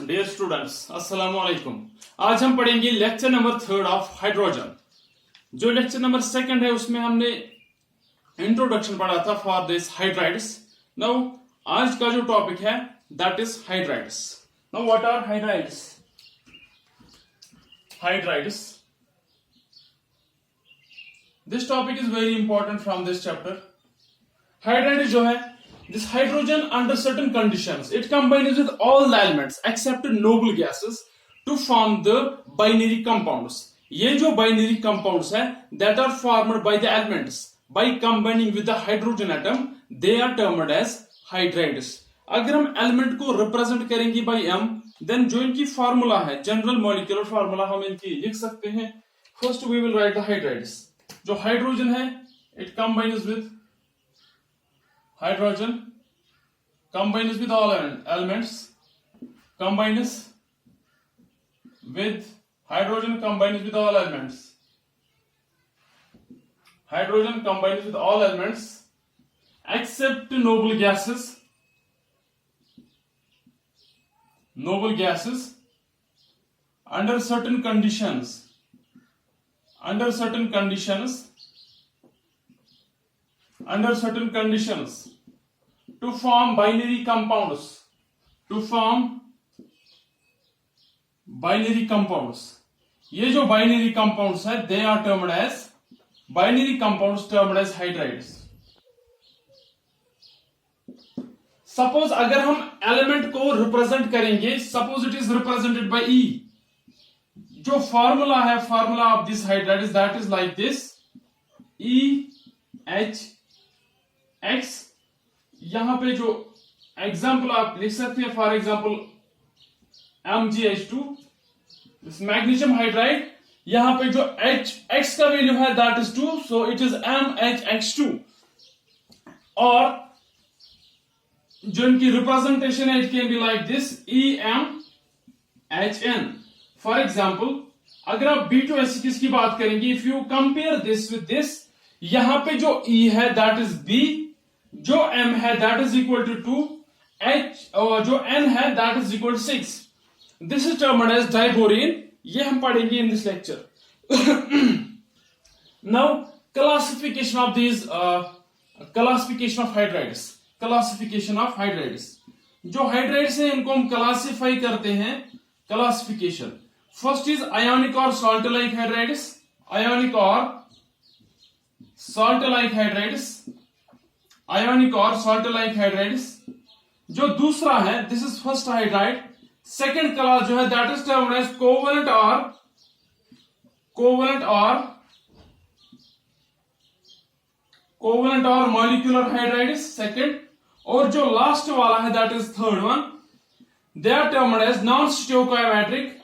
Dear students, अस्सलाम वालेकुम। आज हम पढ़ेंगे लेक्चर नंबर 3 ऑफ हाइड्रोजन। जो लेक्चर नंबर 2 है उसमें हमने इंट्रोडक्शन पढ़ा था फॉर दिस हाइड्राइड्स। नाउ आज का जो टॉपिक है that is hydrides. Now what are hydrides? Hydrides, this topic is very important from this chapter. Hydride जो है, this hydrogen under certain conditions it combines with all the elements except noble gases to form the binary compounds. ये जो binary compounds है that are formed by the elements by combining with the hydrogen atom, they are termed as hydrides. अगर हम element को represent करेंगे by m, then जो इनकी formula है, general molecular formula, हम इनकी लिख सकते हैं। First we will write the hydrides. जो hydrogen है it combines with hydrogen, combines with all elements, combines with hydrogen, combines with all elements, hydrogen combines with all elements except noble gases, noble gases under certain conditions, under certain conditions, under certain conditions to form binary compounds, to form binary compounds. ये जो binary compounds है they are termed as binary compounds, termed as hydrides. Suppose अगर हम element को represent करेंगे, suppose it is represented by E. जो formula है, formula of this hydride is that is like this: E H X। यहां पे जो example आप लिख सकते हैं, for example MgH2, magnesium hydride. यहां पे जो X का वैल्यू है that is 2, so it is MHX2। और जो इनकी रिप्रेजेंटेशन है it can be like this EMHN। For example अगर आप B2H6 की बात करेंगे, if you compare this with this, यहां पे जो E है दैट इज B, जो M है that is equal to 2, H और जो N है that is equal to 6। This is termed as diborane. ये हम पढ़ेंगे इन this lecture. Now classification of this, classification of hydrides, classification of hydrides. जो hydrides हैं इनको हम क्लासिफाई करते हैं, क्लासिफिकेशन। फर्स्ट इज आयोनिक और सॉल्ट लाइक हाइड्राइड्स, आयोनिक और सॉल्ट लाइक हाइड्राइड्स, आयोनिक और सॉल्ट लाइक हाइड्राइड्स। जो दूसरा है this is first hydride. Second class जो है that is termed as covalent और मॉलिक्यूलर हाइड्राइड्स, सेकंड। और जो लास्ट वाला है that is third one, they are termed as non stoichiometric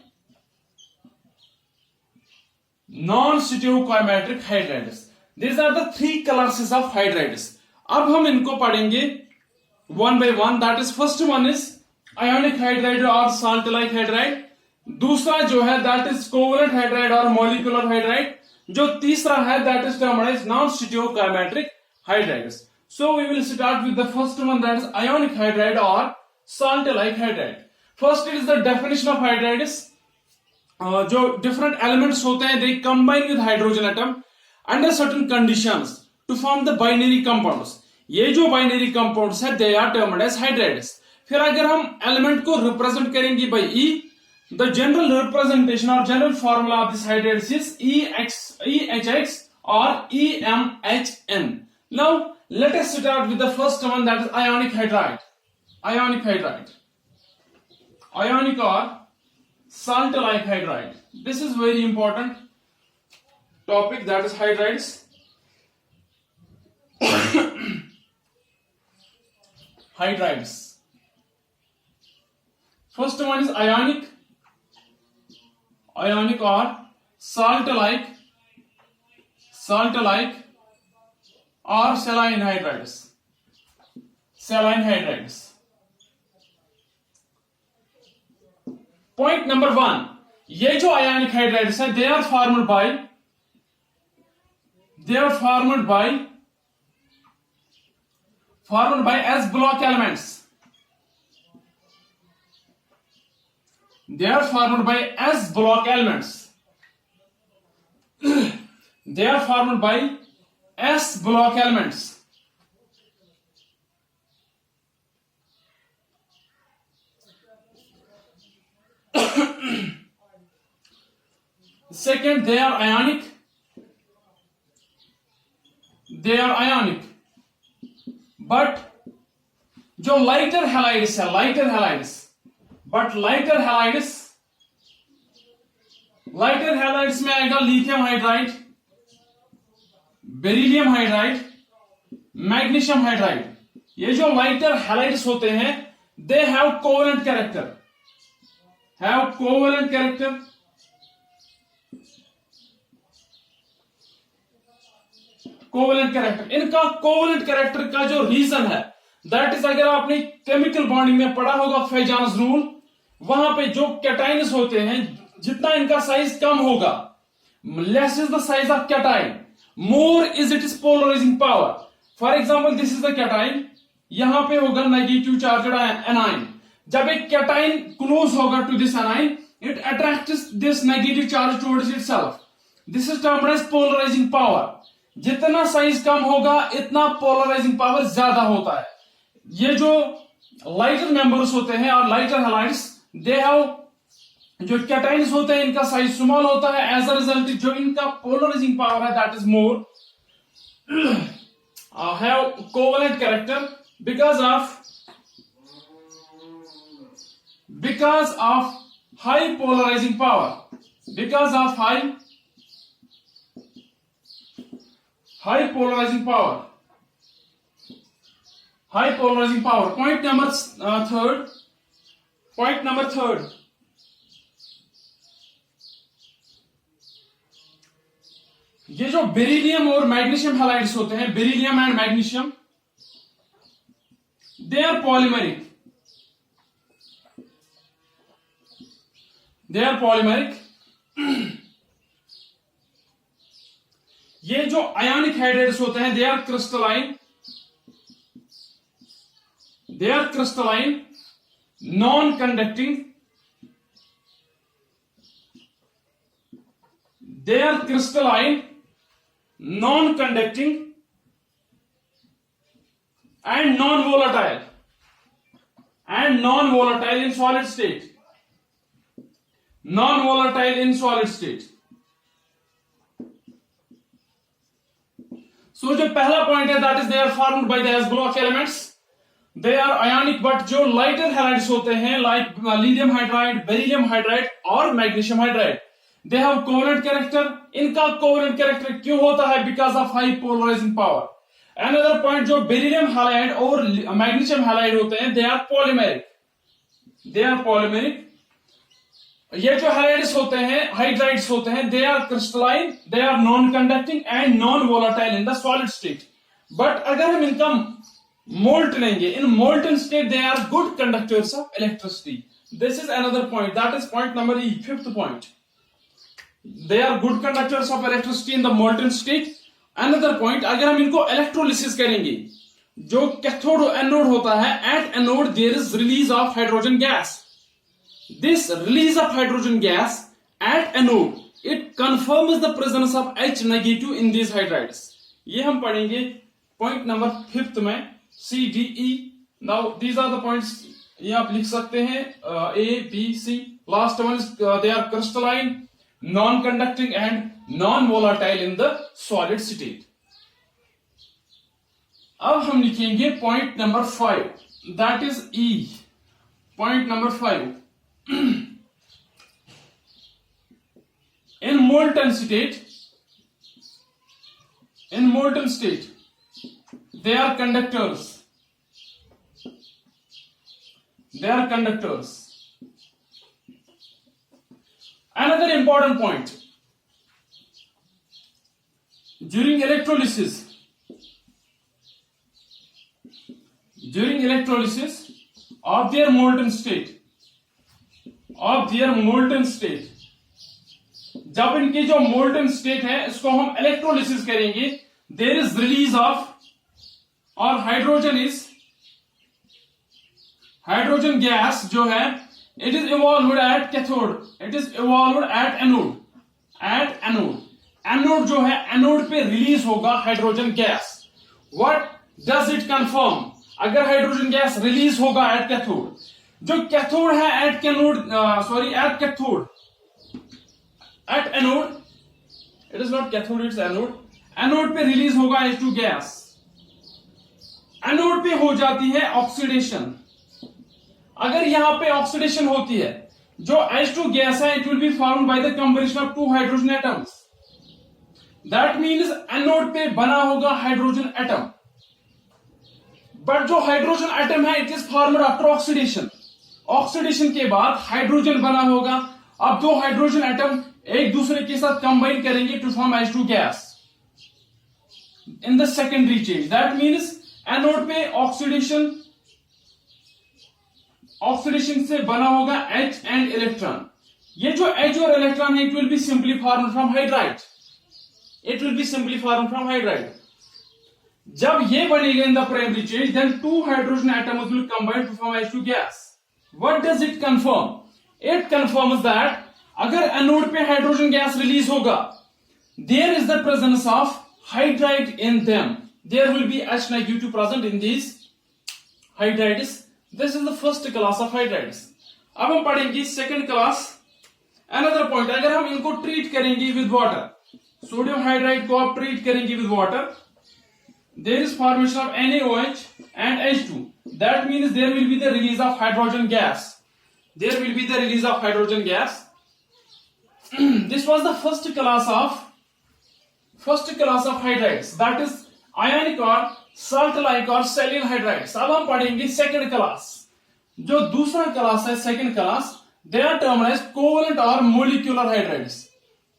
hydrides. These are the 3 classes of hydrides. अब हम इनको पढ़ेंगे one by one. That is first one is ionic hydride और salt like hydride. दूसरा जो है that is covalent hydride और molecular hydride. जो तीसरा है that is termed as non-stereochromatic hydrides. So we will start with the first one, that is ionic hydride or salt like hydride. First is the definition of hydrides. जो different elements होते हैं they combine with hydrogen atom under certain conditions to form the binary compounds. ये जो binary compounds है they are termed as hydrides. फिर अगर हम element को represent करेंगे by E, the general representation or general formula of this hydrides is EHX or EMHN. Now let us start with the first one, that is ionic hydride. Ionic hydride, ionic or salt like hydride. This is very important topic, that is hydrides. Hydrides. First one is ionic or salt like or saline hydrides. Saline hydrides. Point number 1, ये जो ionic hydrides है they are formed by S block elements. They are formed by S block elements. They are formed by S block elements. Second, they are ionic. They are ionic. But जो lighter halides है, lighter halides, but lighter halides में आएगा lithium hydride, beryllium hydride, magnesium hydride. ये जो lighter halides होते हैं, they have covalent character. Covalent character. इनका covalent character का जो रीजन है, दैट इज, अगर आपने केमिकल बॉन्डिंग में पढ़ा होगा फेजानस रूल, वहां पे जो कैटाइन्स होते हैं, जितना इनका साइज कम होगा, less is the size of cation, more is it is polarising power. For example, this is the cation, यहां पे होगा नेगेटिव चार्ज एनाइन. जब एक कैटाइन क्लोज होगा to this anion, it attracts this negative charge towards itself. This is termed as polarising power. जितना size कम होगा, इतना पोलराइजिंग पावर ज्यादा होता है. ये जो लाइटर मेंबर्स होते हैं और लाइटर हैलाइड्स, दे हैव, जो कैटाइन्स होते हैं, इनका साइज स्मॉल होता है. एज अ रिजल्ट, जो इनका पोलराइजिंग पावर है, that is more, have covalent character because of high polarizing power. Because of high polarizing power. Point number third. ये जो बेरिलियम और मैग्नीशियम हैलाइड्स होते हैं, beryllium and magnesium, they are polymeric. ये जो आयनिक हाइड्राइड्स होते हैं, they are crystalline, non conducting, and non-volatile in solid state. So जो पहला पॉइंट है, that is they are formed by the s block elements. They are ionic, but जो lighter halides होते हैं, like lithium hydride, beryllium hydride और magnesium hydride, they have covalent character. इनका covalent character क्यों होता है? Because of high polarising power. Another point, जो beryllium halide और मैग्नीशियम हैलाइड होते हैं, दे आर पॉलीमेरिक. ये जो हाइड्राइड्स होते हैं, they are crystalline, they are non conducting and non volatile in the solid state. But अगर हम इनका मोल्ट लेंगे, in molten state they are good conductors of electricity. This is another point, that is point number E, fifth point. They are good conductors of electricity in the molten state. Another point, अगर हम इनको electrolysis करेंगे, जो cathode और anode होता है, at anode there is release of hydrogen gas. This release of hydrogen gas at anode, it confirms the presence of H negative in these hydrides. ये हम पढ़ेंगे पॉइंट नंबर 5 में, C, D, E. Now these are the points. ये आप लिख सकते हैं, A, B, C. Last one is they are crystalline, non-conducting and non-volatile in the solid state. अब हम लिखेंगे point number 5, that is E. Point number 5. In molten state, they are conductors. Another important point, during electrolysis of their molten state, जब इनकी जो molten state है, इसको हम electrolysis करेंगे, देयर इज रिलीज ऑफ, और हाइड्रोजन गैस जो है, It is evolved at cathode. It is evolved at anode. At anode. Anode जो है anode पे रिलीज होगा hydrogen gas. What does it confirm? अगर हाइड्रोजन गैस रिलीज होगा at cathode, जो कैथोड है at cathode, at cathode, at anode, it is not cathode, it's anode. Anode पे release होगा H2 गैस. एनोड पे हो जाती है ऑक्सीडेशन. अगर यहां पे ऑक्सीडेशन होती है, जो H2 गैस है, it will be formed by the combination of 2 hydrogen atoms. That means anode पे बना होगा हाइड्रोजन एटम. बट जो हाइड्रोजन एटम है, it is formed after oxidation. Oxidation के बाद हाइड्रोजन बना होगा. अब दो हाइड्रोजन एटम एक दूसरे के साथ कंबाइन करेंगे to form H2 gas in the secondary change. That means anode पे ऑक्सीडेशन से बना होगा H एंड इलेक्ट्रॉन. ये जो H और इलेक्ट्रॉन है, it will be simply formed from hydride. It will be simply formed from hydride. जब ये बनेगा in the primary change, then 2 hydrogen atoms will combine to form H2 gas. What does it confirm? It confirms that अगर anode पे hydrogen gas release होगा, there is the presence of hydride in them. There will be H negative present in these hydrides. This is the first class of hydrides. अब हम पढ़ेंगे second class. Another point, अगर हम इनको treat करेंगे with water, sodium hydride को आप treat करेंगे with water, there is formation of NaOH and H2. That means there will be the release of hydrogen gas. There will be the release of hydrogen gas. This was the first class of hydrides. That is ionic और salt like और saline hydrides. अब हम पढ़ेंगे second class. जो दूसरा class है, second class, they are termed as covalent और molecular hydrides.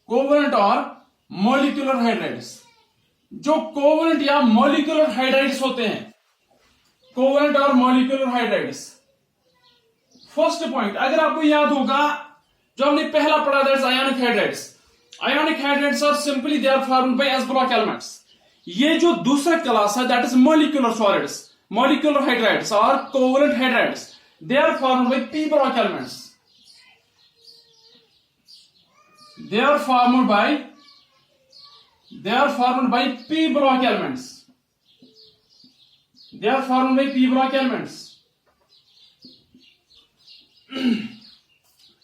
Covalent और मोलिक्यूलर हाइड्राइड्स. जो कोवलेंट या मोलिक्यूलर हाइड्राइड्स होते हैं, कोवलेंट और मोलिक्यूलर हाइड्राइड्स. फर्स्ट पॉइंट, अगर आपको याद होगा जो हमने पहला पढ़ा, that's ionic hydrides. Ionic hydrides are simply they are formed by s block elements. ये जो दूसरा क्लास है, that is molecular solids, molecular hydrides और covalent hydrides. They are formed by p block elements. They are formed by p block elements. They are formed by p block elements.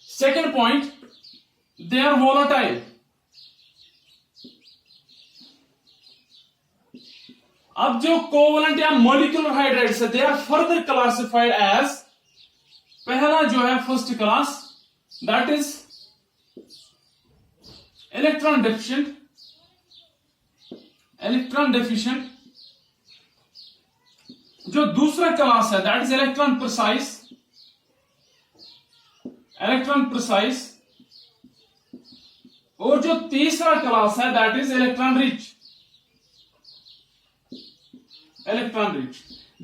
Second point, they are volatile. अब जो covalent या molecular hydrides है, they are further classified as, पहला जो है first class, that is electron deficient. Electron deficient. जो दूसरा class है, that is electron precise. Electron precise. और जो तीसरा क्लास है, that is electron rich. Electron rich.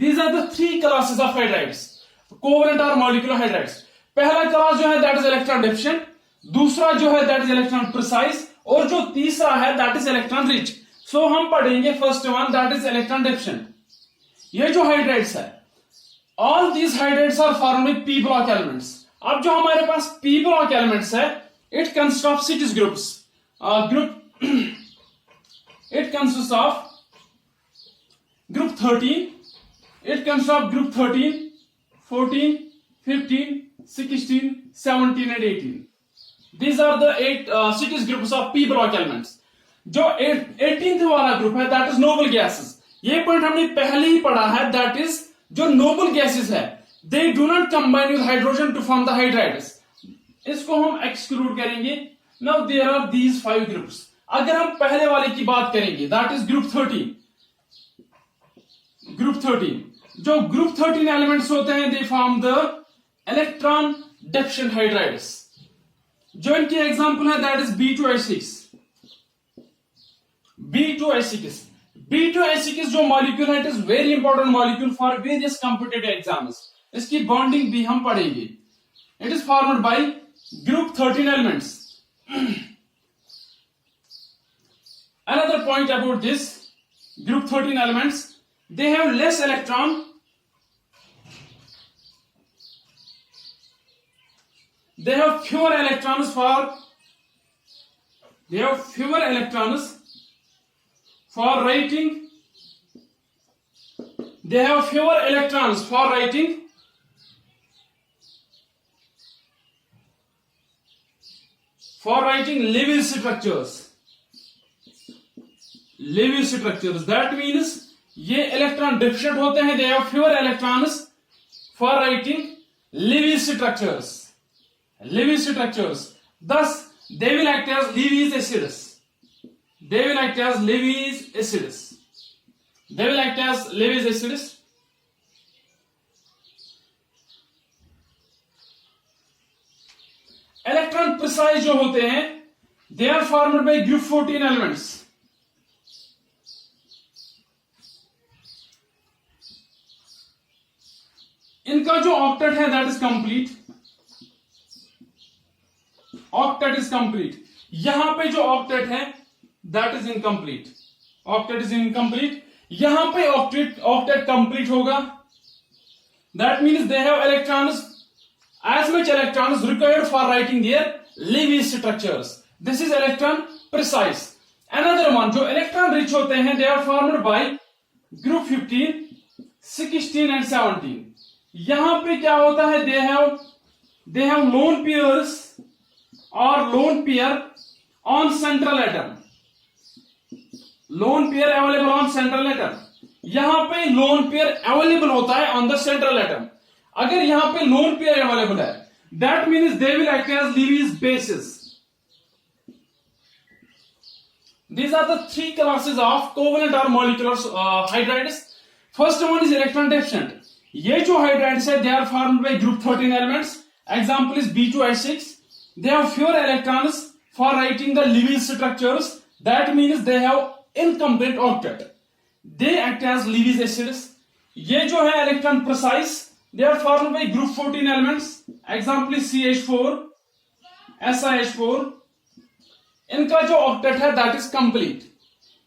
These are the 3 classes of hydrides, covalent or molecular hydrides. पहला class जो है, that is electron deficient. दूसरा जो है, that is electron precise. और जो तीसरा है, that is electron rich. So हम पढ़ेंगे first one, that is electron deficient. ये जो hydrides है, all these hydrides are formed with p block elements. अब जो हमारे पास p block elements है, it consists of 6 groups. It consists of group 13. It consists of group 13, 14, 15, 16, 17 and 18. These are the 6 groups of p block elements. जो 18th वाला group है, that is noble gases. ये point हमने पहले ही पढ़ा है, that is जो noble gases है, they do not combine with hydrogen to form the hydrides. इसको हम exclude करेंगे. Now there are these 5 groups. अगर हम पहले वाले की बात करेंगे, that is group 13. ग्रुप 13. जो ग्रुप 13 एलिमेंट्स होते हैं, they form the electron deficient hydrides. जो इनकी एग्जांपल है, that is B2H6. B2H6. B2H6 जो मॉलिक्यूल है, it is very important molecule for various competitive exams. इसकी बॉन्डिंग भी हम पढ़ेंगे. It is formed by group 13 elements. Another point about this group 13 elements, they have less electron they have fewer electrons for writing. They have fewer electrons for writing Lewis structures. That means ये electron deficient होते हैं. They have fewer electrons for writing Lewis structures. Thus, they will act as Lewis acids. Electron precise जो होते हैं, they are formed by group 14 elements. इनका जो octet है that is complete. यहां पे जो ऑक्टेट है दैट इज इनकम्प्लीट. यहां पे ऑक्टेट कंप्लीट होगा. That means they have electrons as much electrons required for writing their Lewis structures. This is electron precise. Another one जो electron rich होते हैं, they are formed by group 15, 16 and 17. यहां पे क्या होता है, they have lone pairs or lone pair on central atom. Lone pair available on central atom. यहां पे lone pair available होता है on the central atom. अगर यहां पे लोन पेयर अवेलेबल है, that means they will act as Lewis bases. These are the three classes of covalent or molecular hydrides. First one is electron deficient. ये जो hydrides है, they are formed by group 13 elements. Example is B2H6. They have fewer electrons for writing the Lewis structures. That means they have incomplete octet. They act as Lewis acids. ये जो है electron precise. They are formed by group 14 elements. Example is CH4, SiH4. इनका जो octet है that is complete.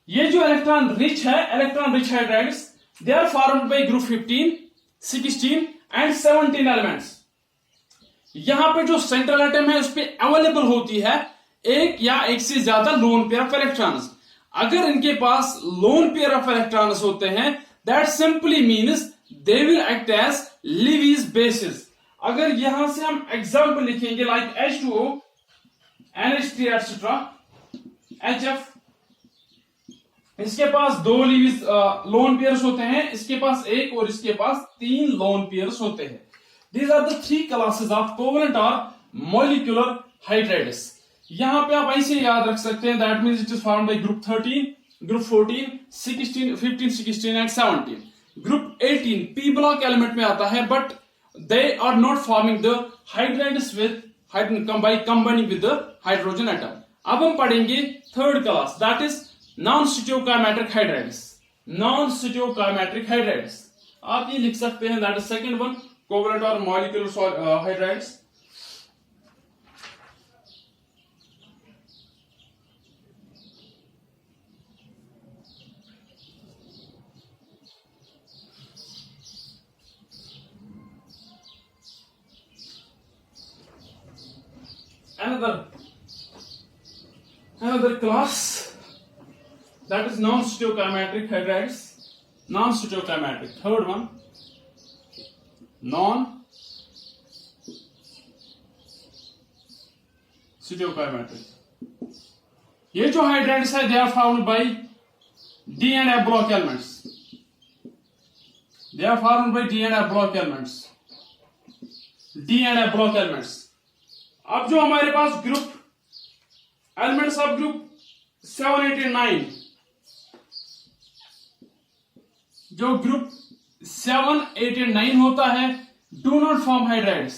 ये जो electron rich hydrides, they are formed by group 15, 16 and 17 elements. यहां पे जो सेंट्रल एटम है उस पे अवेलेबल होती है एक या एक से ज्यादा लोन पेयर ऑफ इलेक्ट्रॉन्स. अगर इनके पास लोन पेयर ऑफ इलेक्ट्रॉन्स होते हैं, that simply means they will act as Lewis bases. अगर यहां से हम एग्जाम्पल लिखेंगे like H2O, NH3 etc, HF, इसके पास 2 Lewis लोन पेयर्स होते हैं, इसके पास 1 और इसके पास 3 लोन पेयर्स होते हैं. These are the 3 classes of covalent or molecular hydrides. यहां पे आप ऐसे याद रख सकते हैं, that means it is formed by group 13, group 14, 16, 15, 16 and 17. Group 18 P block element में आता है, but they are not forming the hydrides by combining with the hydrogen atom. अब हम पढ़ेंगे third class, that is non-stereochromatic hydrides. आप ये लिख सकते हैं, that is second one, covalent or molecular hydrides. Another class, that is non-stereochromatic hydrides. Third one, non-stereochromatic. ये जो hydrides है, they are formed by D and F block elements. अब जो हमारे पास group elements of group 7, 8 and 9, जो group 7, 8 and 9 होता है, डू नॉट फॉर्म हाइड्राइड्स.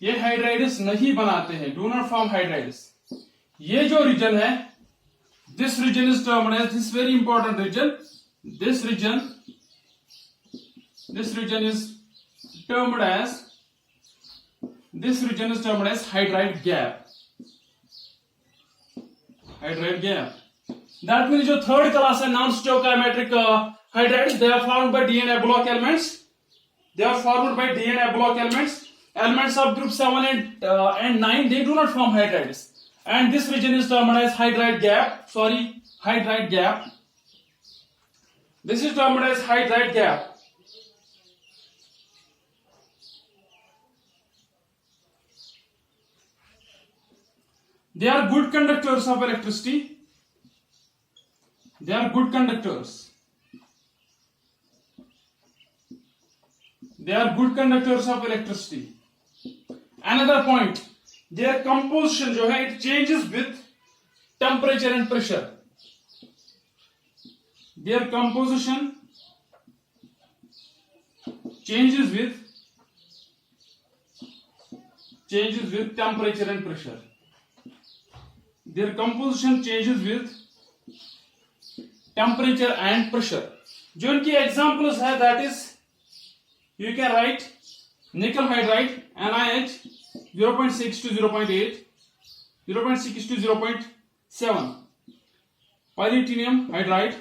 ये हाइड्राइड्स नहीं बनाते हैं, डू नॉट फॉर्म हाइड्राइड्स. ये जो रीजन है, this region is termed as, this very important region, this region is termed as hydride gap. That means जो थर्ड क्लास है non-stereochromatic hydrides, they are formed by D and F block elements. elements of group 7 and 9, they do not form hydrides. And this region is termed as hydride gap. Sorry, hydride gap. This is termed as hydride gap. They are good conductors of electricity. They are good conductors. They are good conductors of electricity. Another point, their composition जो है, it changes with temperature and pressure. Their composition changes with temperature and pressure. Their composition changes with temperature and pressure. जो इनकी examples है, that is, you can write nickel hydride NiH 0.6 to 0.8, 0.6 to 0.7, palladium hydride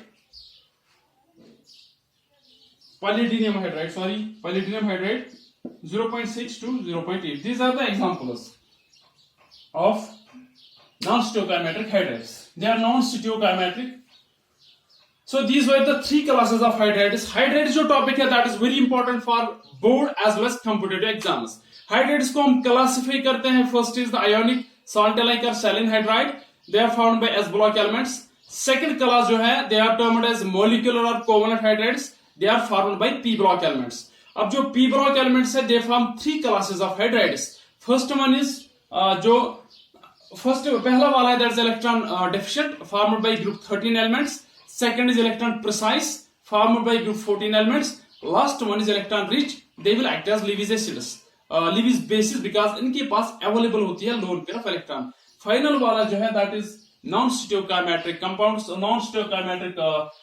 0.6 to 0.8. These are the examples of non-stoichiometric hydrides. They are non-stoichiometric. So these were the three classes of hydrides. Hydrides जो topic है, that is very important for board as well as competitive exams. Hydrides को हम classify करते हैं. First is the ionic, salt-like or saline hydride. They are found by S block elements. Second class जो है, they are termed as molecular or covalent hydrides. They are formed by P block elements. अब जो P block elements है, they form three classes of hydrides. First one is पहला वाला है, that is electron deficient, formed by group 13 elements. Second is electron precise, formed by group 14 elements. Last one is electron rich. They will act as Lewis acids, Lewis bases, because इनके पास available होती है lone pair of electron. Final वाला जो है, that is non-stoichiometric compounds, non-stoichiometric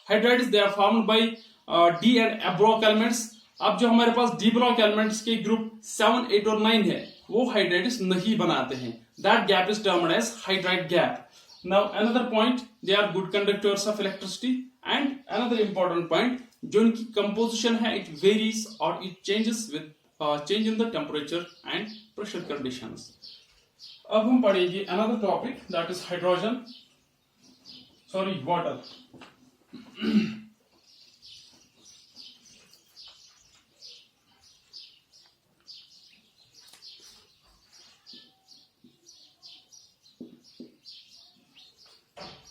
hydrides. They are formed by D and F block elements. अब जो हमारे पास D block elements के group 7, 8 और 9 है, वो hydrides नहीं बनाते हैं. That gap is termed as hydride gap. Now another point, they are good conductors of electricity. And another important point, जो इनकी composition है, it varies or it changes with change in the temperature and pressure conditions. अब हम पढ़ेंगे another topic, that is hydrogen. Sorry, water.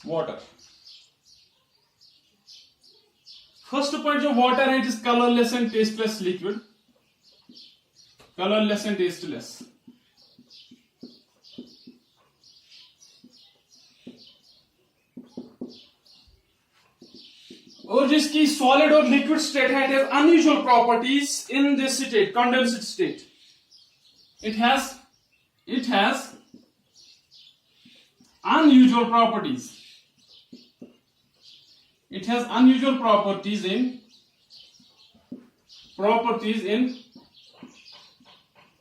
Water. First point जो water है, it is colorless and tasteless liquid. Colorless and tasteless. और जिसकी solid और liquid state है, it has unusual properties in this state, condensed state. It has unusual properties. It has unusual properties in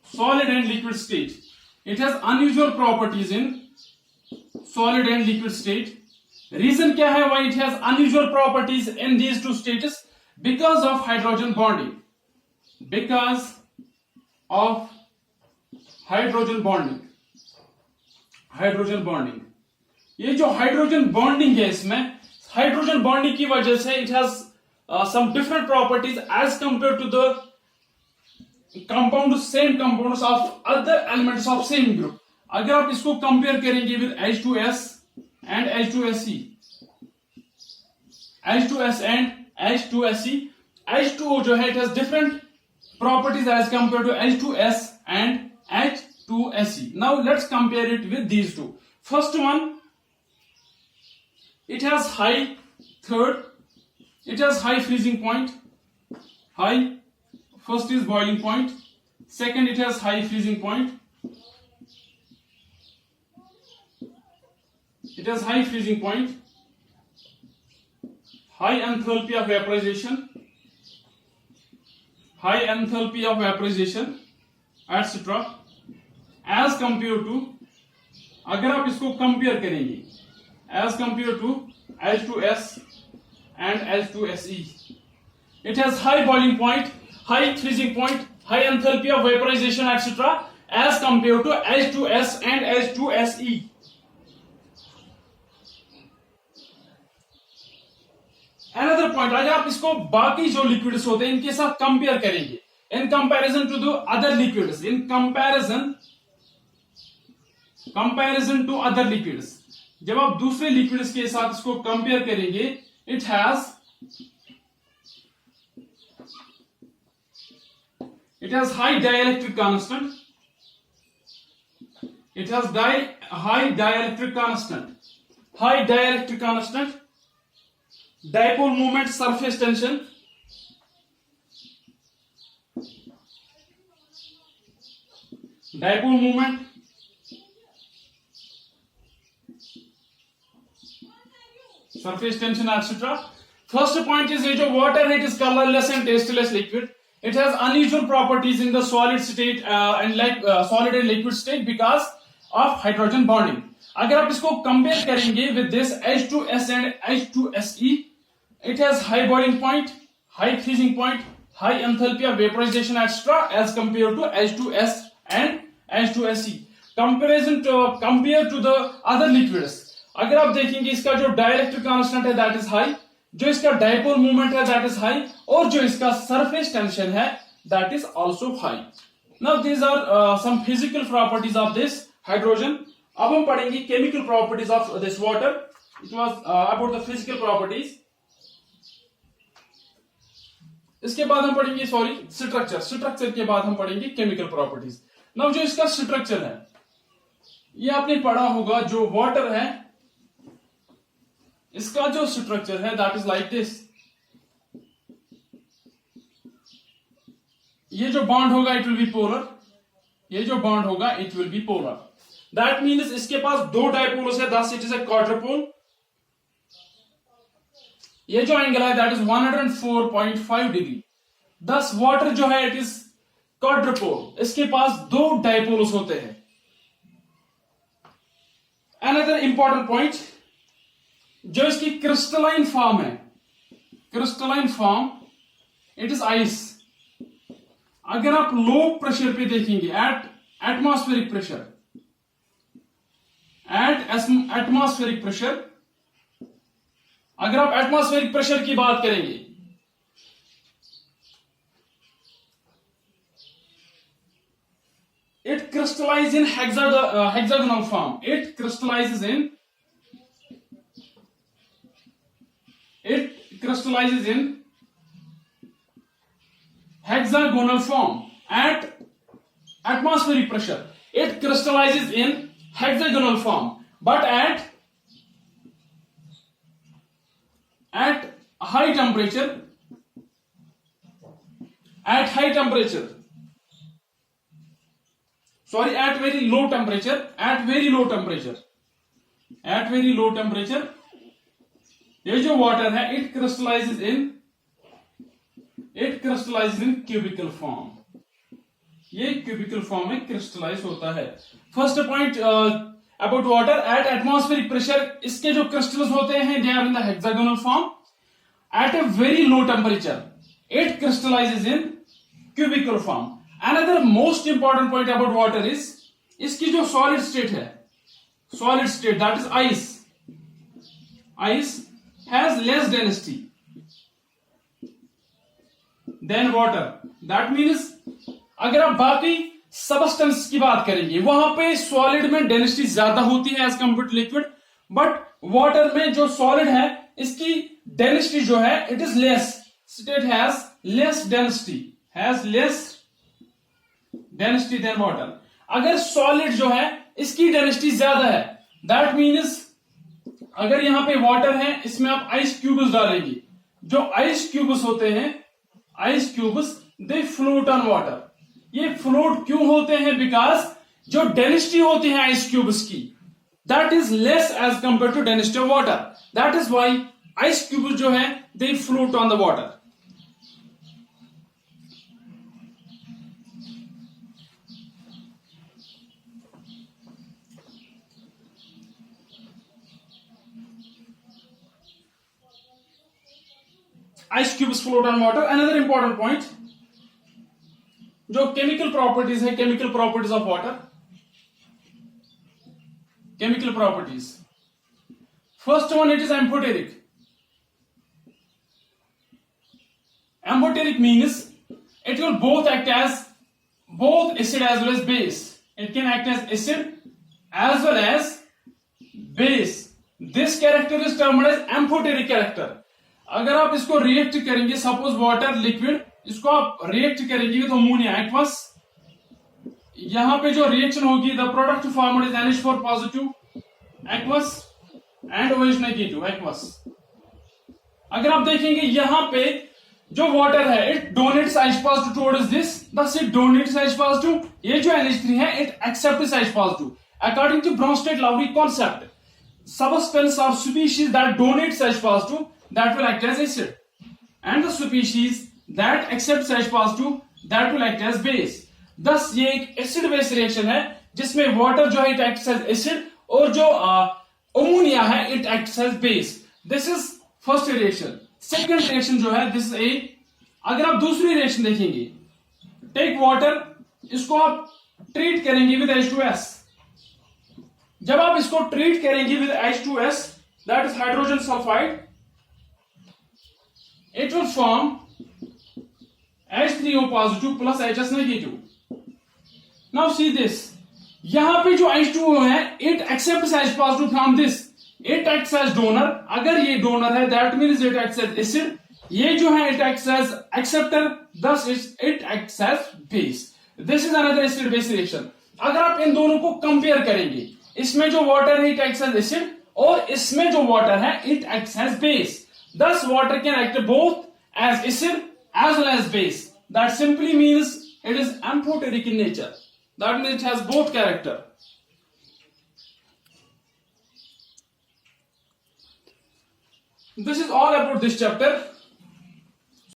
solid and liquid state. It has unusual properties in solid and liquid state. Reason क्या है why it has unusual properties in these two states? Because of hydrogen bonding. Because of hydrogen bonding. Hydrogen bonding. ये जो hydrogen bonding है, इसमें hydrogen bonding की वजह से it has some different properties as compared to the same compounds of other elements of same group. अगर आप इसको compare करेंगे with H2S and H2SE, H2S and H2SE, H2O जो है, it has different properties as compared to H2S and H2SE. Now let's compare it with these two. First one, it has high freezing point. First is boiling point. Second, it has high freezing point. It has high freezing point. High enthalpy of vaporization. High enthalpy of vaporization, etc. As compared to, अगर आप इसको compare करेंगे, as compared to H2S and H2SE, it has high boiling point, high freezing point, high enthalpy of vaporization, etc., as compared to H2S and H2SE. Another point, अगर आप इसको बाकी जो liquids होते हैं इनके साथ कंपेयर करेंगे, in comparison to the other liquids, in comparison to other liquids, जब आप दूसरे लिक्विड्स के साथ इसको कंपेयर करेंगे, it has high dielectric constant. It has high dielectric constant. High dielectric constant. Dipole moment, surface tension. Dipole moment. Surface tension, etc. First point is that water, it is colorless and tasteless liquid. It has unusual properties in the solid state and solid and liquid state because of hydrogen bonding. अगर आप इसको compare करेंगे with this H2S and H2SE, it has high boiling point, high freezing point, high enthalpy of vaporization, etc., as compared to H2S and H2SE. Compared to the other liquids, अगर आप देखेंगे इसका जो dielectric constant है that is high, जो इसका dipole movement है that is high, और जो इसका सरफेस टेंशन है that is also high. Now these are some physical properties of this hydrogen. अब हम पढ़ेंगे chemical properties of this water. It was about the physical properties. इसके बाद हम पढ़ेंगे स्ट्रक्चर के बाद हम पढ़ेंगे केमिकल प्रॉपर्टीज. नाउ जो इसका स्ट्रक्चर है ये आपने पढ़ा होगा. जो वाटर है इसका जो स्ट्रक्चर है दैट इज लाइक दिस. ये जो बॉन्ड होगा इट विल बी पोलर. ये जो बॉन्ड होगा it will B polar. That means इसके पास दो डायपोल्स है, दस इट इज ए क्वाड्रपोल. ये जो एंगल है दैट इज 104.5 डिग्री. दस वाटर जो है इट इज क्वाड्रपोल. इसके पास दो डायपोल्स होते हैं. अनदर इंपॉर्टेंट पॉइंट, जो इसकी क्रिस्टलाइन फॉर्म है, crystalline form it is ice. अगर आप लो प्रेशर पे देखेंगे एट एटमॉस्फेरिक प्रेशर, अगर आप एटमॉस्फेरिक प्रेशर की बात करेंगे it crystallizes in hexagonal form. It crystallizes in hexagonal form at atmospheric pressure. It crystallizes in hexagonal form, but at high temperature, at very low temperature, ये जो water है it crystallizes in cubical form. ये cubical form में crystallize होता है. First point about water at atmospheric pressure, इसके जो crystals होते हैं they are in the hexagonal form. At a very low temperature it crystallizes in cubical form. Another most important point about water is इसकी जो solid state है, that is ice has less density than water. That means अगर आप बाकी substance की बात करेंगे वहां पे सॉलिड में डेंसिटी ज्यादा होती है as compare to liquid, but water में जो सॉलिड है इसकी डेंसिटी जो है it is less. It has less density than water. अगर सॉलिड जो है इसकी डेंसिटी ज्यादा है, दैट मीन्स अगर यहां पे वाटर है इसमें आप आइस क्यूब्स डालेंगे. जो आइस क्यूब्स होते हैं, ice cubes they float on water. ये फ्लोट क्यों होते हैं? बिकॉज जो डेंसिटी होती है आइस क्यूब्स की that is less as compare to density of water. That is why ice cubes जो है they float on the water. Ice cubes float on water. Another important point, जो chemical properties है, chemical properties of water, chemical properties. First one, it is amphoteric. Amphoteric means it will both act as both acid as well as base. It can act as acid as well as base. This character is termed as amphoteric character. अगर आप इसको react करेंगे, suppose water liquid, इसको आप react करेंगे with ammonia aqueous, यहां पे जो रिएक्शन होगी, the product formed is NH4 positive aqueous and OH negative aqueous. अगर आप देखेंगे यहां पे जो वाटर है, it donates H positive towards this, thus it donates H positive. ये जो NH3 है, it accepts H positive. According to Bronsted-Lowry concept, substance or species that donates H positive, that will act as acid, and the species that accepts H positive, that will act as base. Thus ये एक acid base reaction है जिसमें water जो है it acts as acid और जो ammonia है it acts as base. This is first reaction. Second reaction जो है, this is A. अगर आप दूसरी रिएक्शन देखेंगे, टेक वाटर, इसको आप ट्रीट करेंगे विद H2S. जब आप इसको ट्रीट करेंगे with H2S, that is hydrogen sulphide, it will form H3O positive plus HS negative. Now see this, यहां पे जो H2O है, it accepts H positive from this, it acts as donor. अगर ये डोनर है, that means it acts as acid. ये जो है it acts as acceptor, thus it acts as base. This is another acid base reaction. अगर आप इन दोनों को कंपेयर करेंगे, इसमें जो वाटर है इट एक्ट्स एज एसिड और इसमें जो वाटर है it acts as base. Thus water can act both as acid as well as base. That simply means it is amphoteric in nature. That means it has both character. This is all about this chapter.